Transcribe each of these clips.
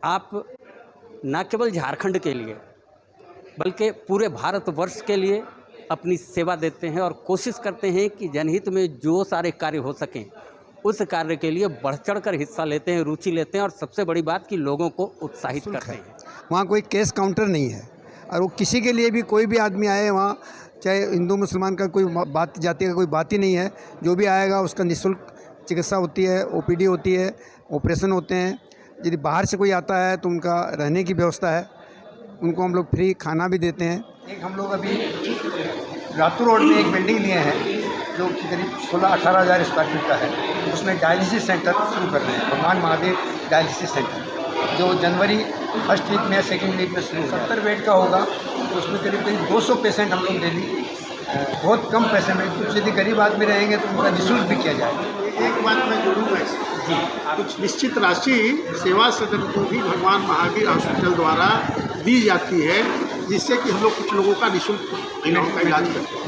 आप न केवल झारखंड के लिए बल्कि पूरे भारतवर्ष के लिए अपनी सेवा देते हैं और कोशिश करते हैं कि जनहित में जो सारे कार्य हो सकें उस कार्य के लिए बढ़ चढ़ कर हिस्सा लेते हैं, रुचि लेते हैं और सबसे बड़ी बात कि लोगों को उत्साहित करते हैं। वहाँ कोई कैश काउंटर नहीं है और वो किसी के लिए भी कोई भी आदमी आए वहाँ, चाहे हिंदू मुसलमान का कोई बात जाति का कोई बात ही नहीं है। जो भी आएगा उसका निःशुल्क चिकित्सा होती है, ओपीडी होती है, ऑपरेशन होते हैं। यदि बाहर से कोई आता है तो उनका रहने की व्यवस्था है, उनको हम लोग फ्री खाना भी देते हैं। एक हम लोग अभी रातू रोड में एक बिल्डिंग लिए हैं जो कि करीब 16-18 हज़ार स्क्वायर फीट का है। उसमें डायलिसिस सेंटर शुरू कर रहे हैं, भगवान महावीर डायलिसिस सेंटर, जो जनवरी फर्स्ट वीक में सेकेंड वीक में शुरू 70 बेड का होगा। तो उसमें करीब 200 पेशेंट हम लोग डेली, बहुत कम पैसे में, कुछ यदि गरीब आदमी रहेंगे तो उनका निःशुल्क भी किया जाएगा। एक बात मैं जोड़ूँगा जी, कुछ निश्चित राशि सेवा सदन को भी भगवान महावीर हॉस्पिटल द्वारा दी जाती है, जिससे कि हम लोग कुछ लोगों का निःशुल्क इलाज करते हैं।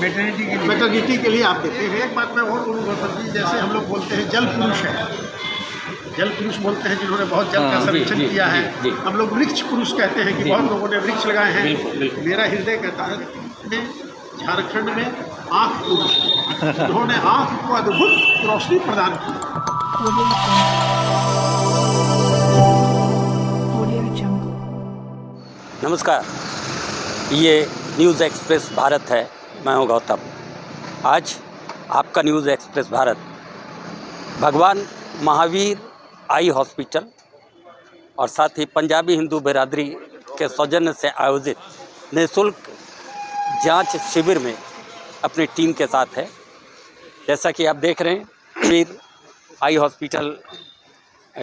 मैटरनिटी के लिए आप देते हैं। एक बात मैं और बोलूँगा जी, जैसे हम लोग बोलते हैं जल पुरुष है, जल पुरुष बोलते हैं जिन्होंने बहुत जल का संरक्षण किया है। हम लोग वृक्ष पुरुष कहते हैं कि बहुत लोगों ने वृक्ष लगाए हैं। मेरा हृदय कहता है झारखंड में आँख पुरुष जिन्होंने आँख को अद्भुत रोशनी प्रदान की। नमस्कार, ये न्यूज़ एक्सप्रेस भारत है। मैं हूं गौतम। आज आपका न्यूज़ एक्सप्रेस भारत भगवान महावीर आई हॉस्पिटल और साथ ही पंजाबी हिंदू बिरादरी के सौजन्य से आयोजित निःशुल्क जांच शिविर में अपनी टीम के साथ है। जैसा कि आप देख रहे हैं, महावीर आई हॉस्पिटल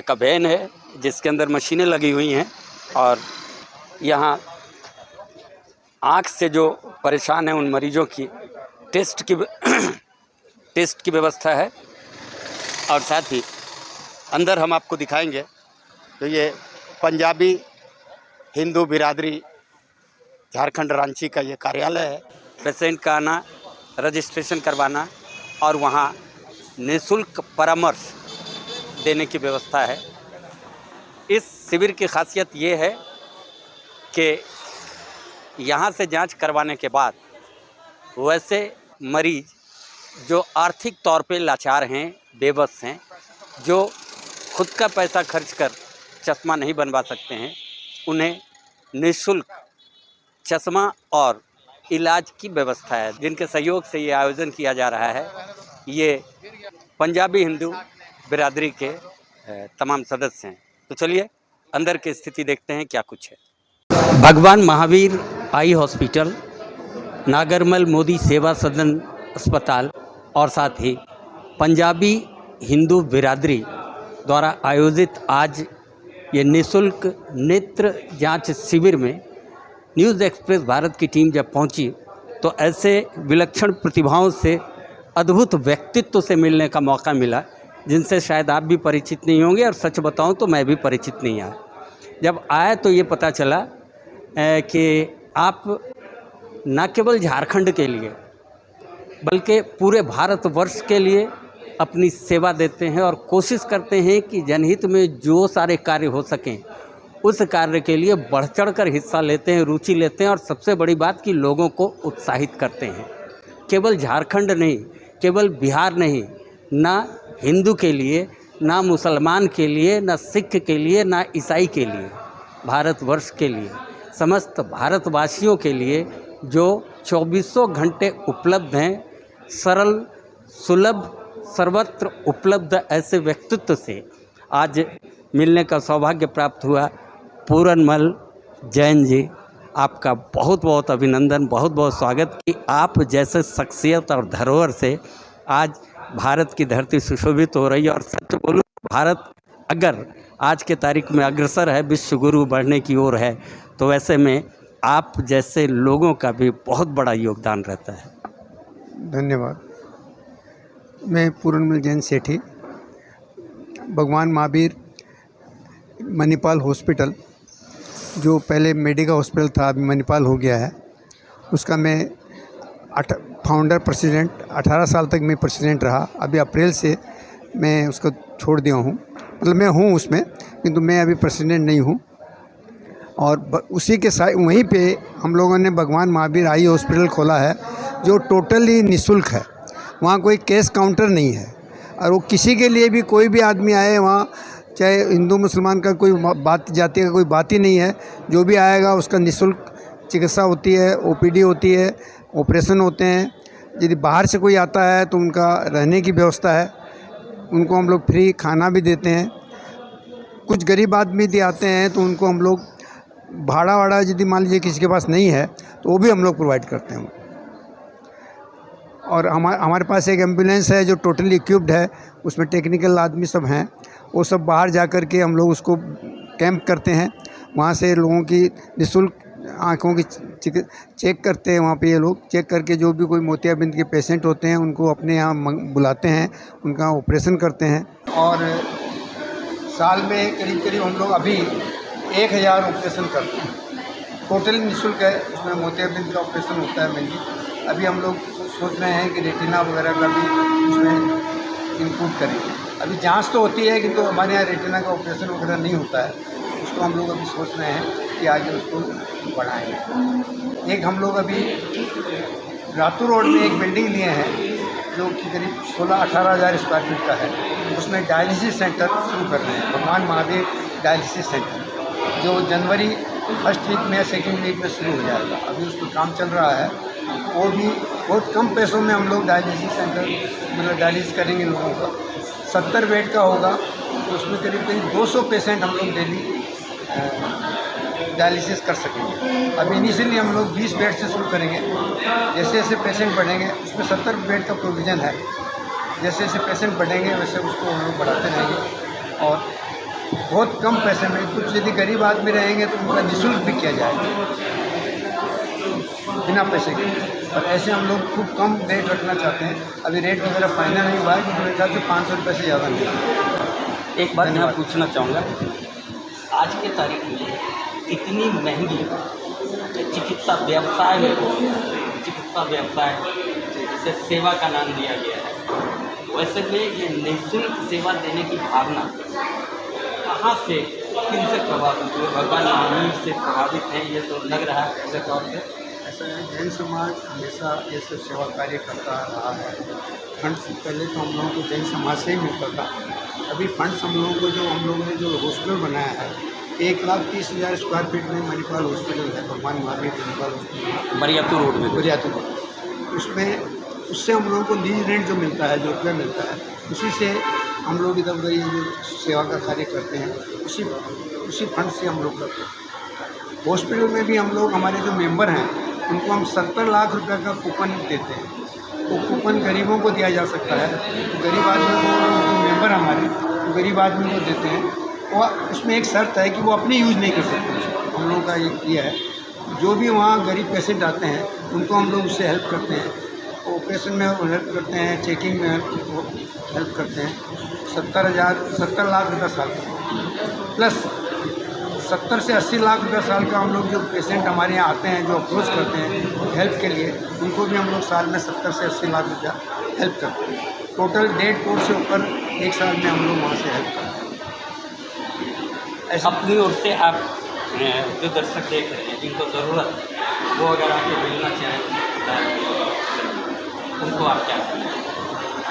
का वैन है जिसके अंदर मशीनें लगी हुई हैं और यहाँ आँख से जो परेशान हैं उन मरीजों की टेस्ट की व्यवस्था है। और साथ ही अंदर हम आपको दिखाएंगे तो ये पंजाबी हिंदू बिरादरी झारखंड रांची का ये कार्यालय है। पेशेंट का आना, रजिस्ट्रेशन करवाना और वहाँ निःशुल्क परामर्श देने की व्यवस्था है। इस शिविर की खासियत ये है कि यहाँ से जांच करवाने के बाद वैसे मरीज जो आर्थिक तौर पे लाचार हैं, बेबस हैं, जो खुद का पैसा खर्च कर चश्मा नहीं बनवा सकते हैं, उन्हें निःशुल्क चश्मा और इलाज की व्यवस्था है, जिनके सहयोग से ये आयोजन किया जा रहा है। ये पंजाबी हिंदू बिरादरी के तमाम सदस्य हैं। तो चलिए अंदर की स्थिति देखते हैं क्या कुछ है। भगवान महावीर आई हॉस्पिटल, नागरमल मोदी सेवा सदन अस्पताल और साथ ही पंजाबी हिंदू बिरादरी द्वारा आयोजित आज ये निःशुल्क नेत्र जांच शिविर में न्यूज़ एक्सप्रेस भारत की टीम जब पहुंची तो ऐसे विलक्षण प्रतिभाओं से, अद्भुत व्यक्तित्व से मिलने का मौका मिला जिनसे शायद आप भी परिचित नहीं होंगे और सच बताऊं तो मैं भी परिचित नहीं आया। जब आया तो ये पता चला कि आप न केवल झारखंड के लिए बल्कि पूरे भारतवर्ष के लिए अपनी सेवा देते हैं और कोशिश करते हैं कि जनहित में जो सारे कार्य हो सकें उस कार्य के लिए बढ़ चढ़ कर हिस्सा लेते हैं, रुचि लेते हैं और सबसे बड़ी बात कि लोगों को उत्साहित करते हैं। केवल झारखंड नहीं, केवल बिहार नहीं, ना हिंदू के लिए, ना मुसलमान के लिए, ना सिख के लिए, ना ईसाई के लिए, भारतवर्ष के लिए, समस्त भारतवासियों के लिए जो 24 घंटे उपलब्ध हैं, सरल, सुलभ, सर्वत्र उपलब्ध ऐसे व्यक्तित्व से आज मिलने का सौभाग्य प्राप्त हुआ। पूरनमल जैन जी, आपका बहुत बहुत अभिनंदन, बहुत बहुत स्वागत कि आप जैसे शख्सियत और धरोहर से आज भारत की धरती सुशोभित हो रही है। और सच बोलूं, भारत अगर आज के तारीख में अग्रसर है, विश्व गुरु बढ़ने की ओर है, तो वैसे में आप जैसे लोगों का भी बहुत बड़ा योगदान रहता है। धन्यवाद। मैं पूरनमल जैन सेठी, भगवान महावीर मणिपाल हॉस्पिटल, जो पहले मेडिका हॉस्पिटल था अभी मणिपाल हो गया है, उसका मैं फाउंडर प्रेसिडेंट 18 साल तक मैं प्रेसिडेंट रहा। अभी अप्रैल से मैं उसको छोड़ दिया हूँ, मतलब मैं हूँ उसमें, किंतु मैं अभी प्रेसिडेंट नहीं हूँ। और उसी के साथ वहीं पे हम लोगों ने भगवान महावीर आई हॉस्पिटल खोला है जो टोटली निःशुल्क है। वहाँ कोई कैश काउंटर नहीं है और वो किसी के लिए भी कोई भी आदमी आए वहाँ, चाहे हिंदू मुसलमान का कोई बात जाति का कोई बात ही नहीं है, जो भी आएगा उसका निःशुल्क चिकित्सा होती है, ओपीडी होती है, ऑपरेशन होते हैं। यदि बाहर से कोई आता है तो उनका रहने की व्यवस्था है, उनको हम लोग फ्री खाना भी देते हैं। कुछ गरीब आदमी यदि आते हैं तो उनको हम लोग भाड़ा यदि मान लीजिए किसी के पास नहीं है तो वो भी हम लोग प्रोवाइड करते हैं। और हमारे पास एक एम्बुलेंस है जो टोटली इक्विप्ड है, उसमें टेक्निकल आदमी सब हैं, वो सब बाहर जा कर के हम लोग उसको कैंप करते हैं। वहाँ से लोगों की निःशुल्क आँखों की चेक करते हैं। वहाँ पे ये लोग चेक करके जो भी कोई मोतियाबिंद के पेशेंट होते हैं उनको अपने यहाँ बुलाते हैं, उनका ऑपरेशन करते हैं। और साल में करीब हम लोग अभी 1000 ऑपरेशन करते हैं, टोटली निःशुल्क है। उसमें मोतियाबिंद का ऑपरेशन होता है मेनली। अभी हम लोग सोच रहे हैं कि रेटिना वगैरह का भी उसमें इंक्लूड करेंगे। अभी जांच तो होती है कि तो हमारे यहाँ रेटिना का ऑपरेशन वगैरह नहीं होता है, उसको हम लोग अभी सोच रहे हैं कि आगे उसको बढ़ाएंगे। एक हम लोग अभी रातू रोड में एक बिल्डिंग लिए हैं जो कि करीब 16-18 हज़ार स्क्वायर फीट का है। उसमें डायलिसिस सेंटर शुरू कर रहे हैं, भगवान महावीर डायलिसिस सेंटर, जो जनवरी 1st वीक में या 2nd वीक में शुरू हो जाएगा। अभी उस पर काम चल रहा है। वो भी बहुत कम पैसों में हम लोग डायलिसिस सेंटर मतलब डायलिसिस करेंगे लोगों का। 70 बेड का होगा, तो उसमें करीब 200 पेशेंट हम लोग डेली डायलिसिस कर सकेंगे। अब इनिशियली हम लोग 20 बेड से शुरू करेंगे। जैसे जैसे पेशेंट बढ़ेंगे, उसमें 70 बेड का प्रोविज़न है। जैसे जैसे पेशेंट बढ़ेंगे वैसे उसको हम लोग बढ़ाते रहेंगे और बहुत कम पैसे में, कुछ यदि गरीब आदमी रहेंगे तो उनका निःशुल्क भी किया जाएगा बिना पैसे के। और ऐसे हम लोग खूब कम रेट रखना चाहते हैं। अभी रेट वगैरह फाइनल नहीं हुआ है क्योंकि मेरे ख्याल से 500 रुपये से ज़्यादा नहीं है। एक बात मैं पूछना चाहूँगा, आज के तारीख में इतनी महंगी चिकित्सा व्यवसाय जिसे सेवा का नाम दिया गया है, वैसे में ये निःशुल्क सेवा देने की भावना कहाँ से, किनसे प्रभावित हुए? भगवान महावीर से प्रभावित हैं ये तो लग रहा है ऐसे तौर पर। ऐसा है, जैन समाज हमेशा ये सब सेवा कार्य करता रहा है। फंड्स पहले तो हम लोगों को जैन समाज से ही मिलता था। अभी फंड्स हम लोगों को जो हम लोगों ने जो हॉस्पिटल बनाया है, 1,30,000 स्क्वायर फीट में मणिपाल हॉस्पिटल है, भगवान महावीर मणिपाल हॉस्पिटल बरियातू रोड में। बरियातू रोड। उससे हम लोगों को लीज रेंट जो मिलता है, जो रुपये मिलता है, उसी से हम लोग इधर उधर ये जो सेवा का कार्य करते हैं, उसी फंड से हम लोग करते हैं। हॉस्पिटल में भी हम लोग, हमारे जो मेंबर हैं उनको हम 70 लाख रुपए का कूपन देते हैं। वो कूपन गरीबों को दिया जा सकता है, तो गरीब आदमी को, जो मेंबर हमारे तो गरीब आदमी को देते हैं। और उसमें एक शर्त है कि वो अपने यूज़ नहीं कर सकते। हम लोगों का ये है, जो भी वहाँ गरीब पेशेंट आते हैं उनको हम लोग उससे हेल्प करते हैं, ऑपरेशन में हेल्प करते हैं, चेकिंग में हेल्प करते हैं। 70 लाख रुपये साल का, प्लस 70 से 80 लाख रुपये साल का हम लोग जो पेशेंट हमारे यहाँ आते हैं, जो अप्रोच करते हैं हेल्प के लिए, उनको भी हम लोग साल में 70 से 80 लाख रुपया हेल्प करते हैं। टोटल 1.5 करोड़ से ऊपर एक साल में हम लोग वहाँ से हेल्प करते हैं। अपनी ओर से आप जो दर्शक देख रहे हैं जिनको ज़रूरत है, वो अगर आपको मिलना चाहें उनको आप क्या करें?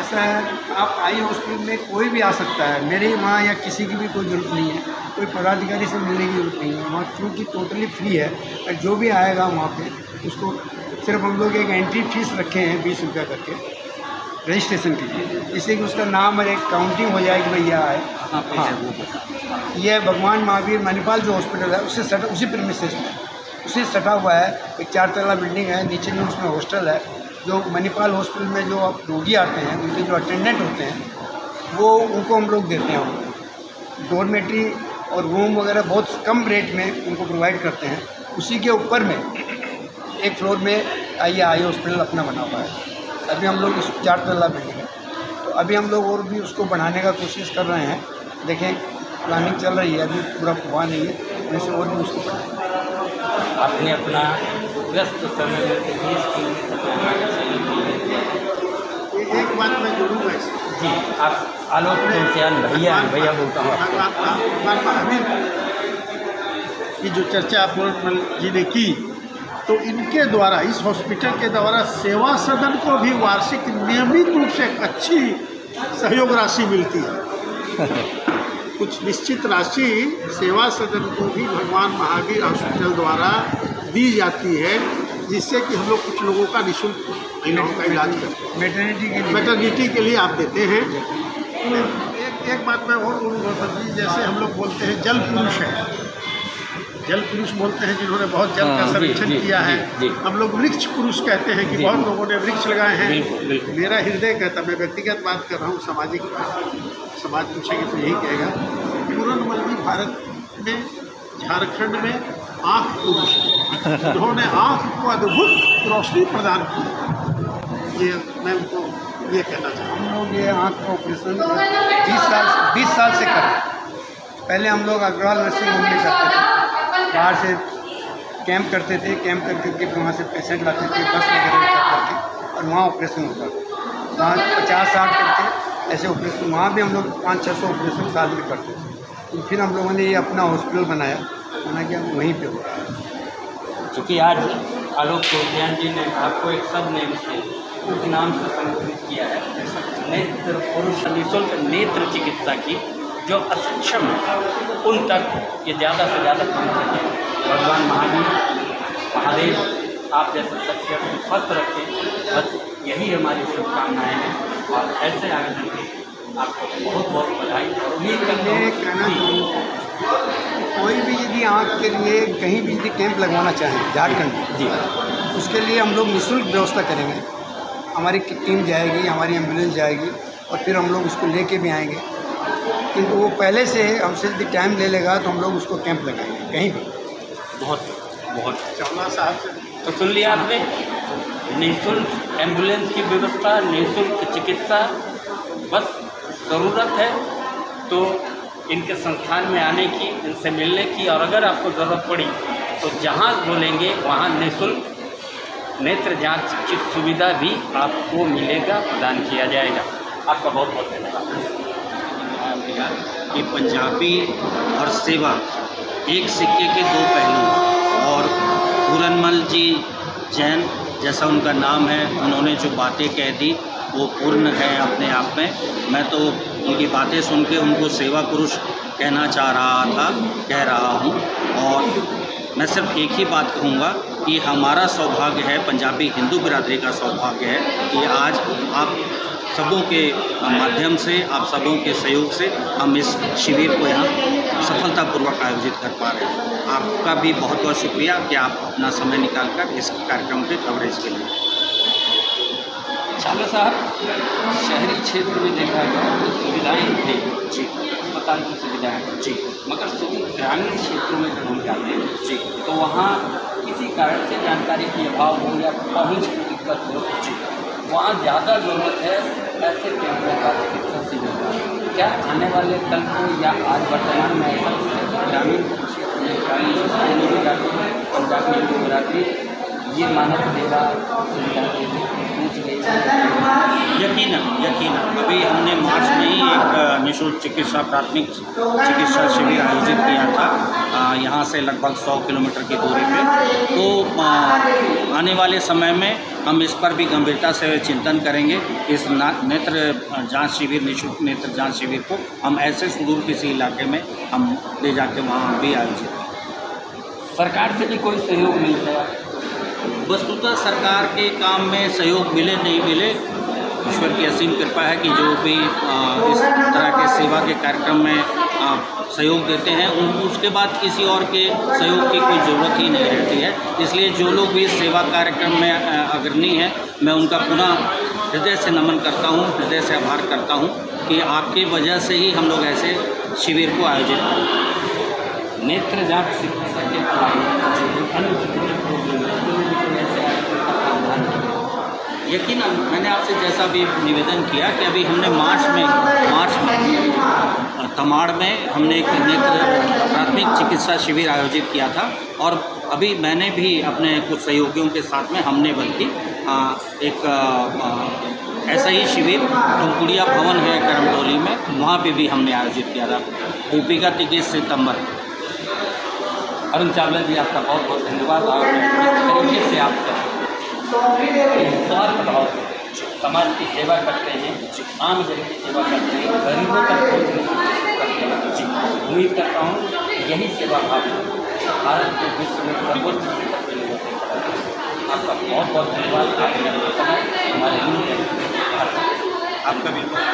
ऐसा है, आप आई हॉस्पिटल में कोई भी आ सकता है। मेरे वहाँ या किसी की भी कोई ज़रूरत नहीं है, कोई पदाधिकारी से मिलने की ज़रूरत नहीं है। वहाँ क्योंकि टोटली फ्री है, और जो भी आएगा वहाँ पे उसको सिर्फ हम लोग एक एंट्री फीस रखे हैं 20 रुपये करके रजिस्ट्रेशन के लिए, जिससे कि उसका नाम और एक काउंटिंग हो जाए कि भैया आए। हाँ, ये भगवान महावीर मणिपाल जो हॉस्पिटल है उससे सटा, उसी प्रीमिसेस में उसी सटा हुआ है। एक 4 तला बिल्डिंग है, नीचे में उसमें हॉस्टल है। जो मणिपाल हॉस्पिटल में जो अब रोगी आते हैं, उनके जो अटेंडेंट होते हैं, वो उनको हम लोग देते हैं। डॉर्मेट्री और रूम वगैरह बहुत कम रेट में उनको प्रोवाइड करते हैं। उसी के ऊपर में एक फ्लोर में आई हॉस्पिटल अपना बना हुआ है। अभी हम लोग उस 4 तला बिल्डिंग है, तो अभी हम लोग और भी उसको बढ़ाने का कोशिश कर रहे हैं। देखें, प्लानिंग चल रही है, अभी पूरा हुआ नहीं है, वैसे और भी उसको बढ़ाएंगे। आपने अपना व्यस्त समय में एक बात मैं जोड़ूँगा जी, आप आलोक तुलसियान भैया बोलता हूँ। भगवान महावीर की जो चर्चा पूर्णमल जी ने की, तो इनके द्वारा, इस हॉस्पिटल के द्वारा सेवा सदन को भी वार्षिक नियमित रूप से एक अच्छी सहयोग राशि मिलती है। कुछ निश्चित राशि सेवा सदन को भी भगवान महावीर हॉस्पिटल द्वारा दी जाती है, जिससे कि हम लोग कुछ लोगों का निःशुल्क महिलाओं का इलाज करते हैं। मैटरनिटी के लिए आप देते हैं। एक बात मैं और बोलूँ गौतम जी, जैसे हम लोग बोलते हैं जल पुरुष है, जल पुरुष बोलते हैं जिन्होंने बहुत जल का संरक्षण किया है। हम लोग वृक्ष पुरुष कहते हैं कि बहुत लोगों ने वृक्ष लगाए हैं। मेरा हृदय कहता, मैं व्यक्तिगत बात कर रहा हूँ, सामाजिक समाज पूछेंगे तो यही कहेगा, पूर्णमल जी भारत में, झारखंड में आँख पुरुष है, जिन्होंने आँख को अद्भुत रोशनी प्रदान की। ये मैं उनको ये कहना चाहता हूँ। हम लोग ये आँख का ऑपरेशन 20 साल से कर रहे हैं। पहले हम लोग अग्रवाल नर्सिंग होम में करते थे, बाहर से कैंप करते थे, कैंप करके फिर वहाँ से पेशेंट लाते थे, बस वगैरह करके, और वहाँ ऑपरेशन होता था। वहाँ 50-60 करके ऐसे ऑपरेशन, वहाँ भी हम लोग 500-600 ऑपरेशन साल में करते थे। तो फिर हम लोगों ने ये अपना हॉस्पिटल बनाया, कि हम वहीं पे होता है। क्योंकि आज आलोक चौधरी जी ने आपको एक सब नेम से, उस नाम से संबोधित किया है, नेत्र पुरुष निःशुल्क नेत्र चिकित्सा की जो अक्षम है उन तक ये ज़्यादा से ज़्यादा पहुँच सके। भगवान महादेव आप जैसे सक्षम स्वस्थ रखें, बस यही हमारी शुभकामनाएँ हैं। और ऐसे आयोजन की आपको बहुत बहुत बधाई और उम्मीद करते हैं। कहना चाहूँगा, कोई भी यदि आँख के लिए कहीं भी यदि कैंप लगवाना चाहें झारखंड में, जी, उसके लिए हम लोग निःशुल्क व्यवस्था करेंगे। हमारी टीम जाएगी, हमारी एम्बुलेंस जाएगी, और फिर हम लोग उसको लेके भी आएंगे। किंतु वो पहले से हमसे यदि टाइम ले लेगा तो हम लोग उसको कैंप लगाएंगे कहीं भी। बहुत चावला साहब से तो सुन लिया आपने, निःशुल्क एम्बुलेंस की व्यवस्था, निःशुल्क चिकित्सा, बस ज़रूरत है तो इनके संस्थान में आने की, इनसे मिलने की, और अगर आपको ज़रूरत पड़ी तो जहाँ बोलेंगे वहाँ निःशुल्क नेत्र जांच की सुविधा भी आपको मिलेगा, प्रदान किया जाएगा। आपका बहुत बहुत धन्यवाद। कि पंजाबी और सेवा एक सिक्के के दो पहलू, और पूरनमल जी जैन जैसा उनका नाम है, उन्होंने जो बातें कह दी वो पूर्ण है अपने आप में। मैं तो उनकी बातें सुन के उनको सेवा पुरुष कहना कह रहा हूँ। और मैं सिर्फ एक ही बात कहूँगा कि हमारा सौभाग्य है, पंजाबी हिंदू बिरादरी का सौभाग्य है कि आज आप सबों के माध्यम से, आप सबों के सहयोग से हम इस शिविर को यहाँ सफलतापूर्वक आयोजित कर पा रहे हैं। आपका भी बहुत बहुत शुक्रिया कि आप अपना समय निकालकर इस कार्यक्रम के कवरेज के लिए। चावला साहब, शहरी क्षेत्र में देखा गया तो सुविधाएँ थी, जी, अस्पताल की सुविधाएँ, जी, मगर सभी ग्रामीण क्षेत्रों में जब हम जाते हैं, जी, तो वहाँ किसी कारण से जानकारी की अभाव हो या पहुँच की दिक्कत हो, जी, वहाँ ज़्यादा ज़रूरत है ऐसे केंद्रों का, चिकित्सा शिविर का। क्या आने वाले कल को या आज वर्तमान में ऐसा ग्रामीण क्षेत्र में, ग्रामीण क्षेत्र में भी जाती है पंजाब में बिरादरी ये मानव सेवा सुविधा के पहुँच गई है? यकीनन अभी हमने मार्च में ही एक निःशुल्क चिकित्सा प्राथमिक चिकित्सा शिविर आयोजित किया था, यहाँ से लगभग 100 किलोमीटर की दूरी पे। तो आने वाले समय में हम इस पर भी गंभीरता से चिंतन करेंगे। इस नेत्र जांच शिविर, निःशुल्क नेत्र जांच शिविर को हम ऐसे सुदूर किसी इलाके में हम ले जाके वहाँ भी आयोजित करें। सरकार से भी कोई सहयोग मिलता है? वस्तुतः सरकार के काम में सहयोग मिले नहीं मिले, ईश्वर की असीम कृपा है कि जो भी इस तरह के सेवा के कार्यक्रम में सहयोग देते हैं उसके बाद किसी और के सहयोग की कोई ज़रूरत ही नहीं रहती है। इसलिए जो लोग भी इस सेवा कार्यक्रम में अग्रणी हैं, मैं उनका पुनः हृदय से नमन करता हूँ, हृदय से आभार करता हूँ कि आपके वजह से ही हम लोग ऐसे शिविर को आयोजित करते हैं। नेत्र जांच चिकित्सा के यकीनन मैंने आपसे जैसा भी निवेदन किया कि अभी हमने मार्च में तमाड़ में हमने एक नेत्र प्राथमिक चिकित्सा शिविर आयोजित किया था, और अभी मैंने भी अपने कुछ सहयोगियों के साथ में हमने बल्कि एक ऐसा ही शिविर टुमकुड़िया भवन है करमटोली में, वहाँ पे भी हमने आयोजित किया था। भूपिका 23 सितंबर। अरुण चावला जी, आपका बहुत बहुत धन्यवाद। और इस तरीके से आप स्वार्थ भाव से समाज की सेवा करते हैं, आम जन की सेवा करते हैं, गरीबों तक पहुँचने की कोशिश करते हैं। जी, उम्मीद करता हूँ यही सेवा भाव भारत के विश्व में सर्वोच्च शिखर पर ले जाकर खड़ा है। आपका बहुत बहुत धन्यवाद। आपने अपना समय हमारे न्यूज़ एक्सप्रेस भारत आपका भी बहुत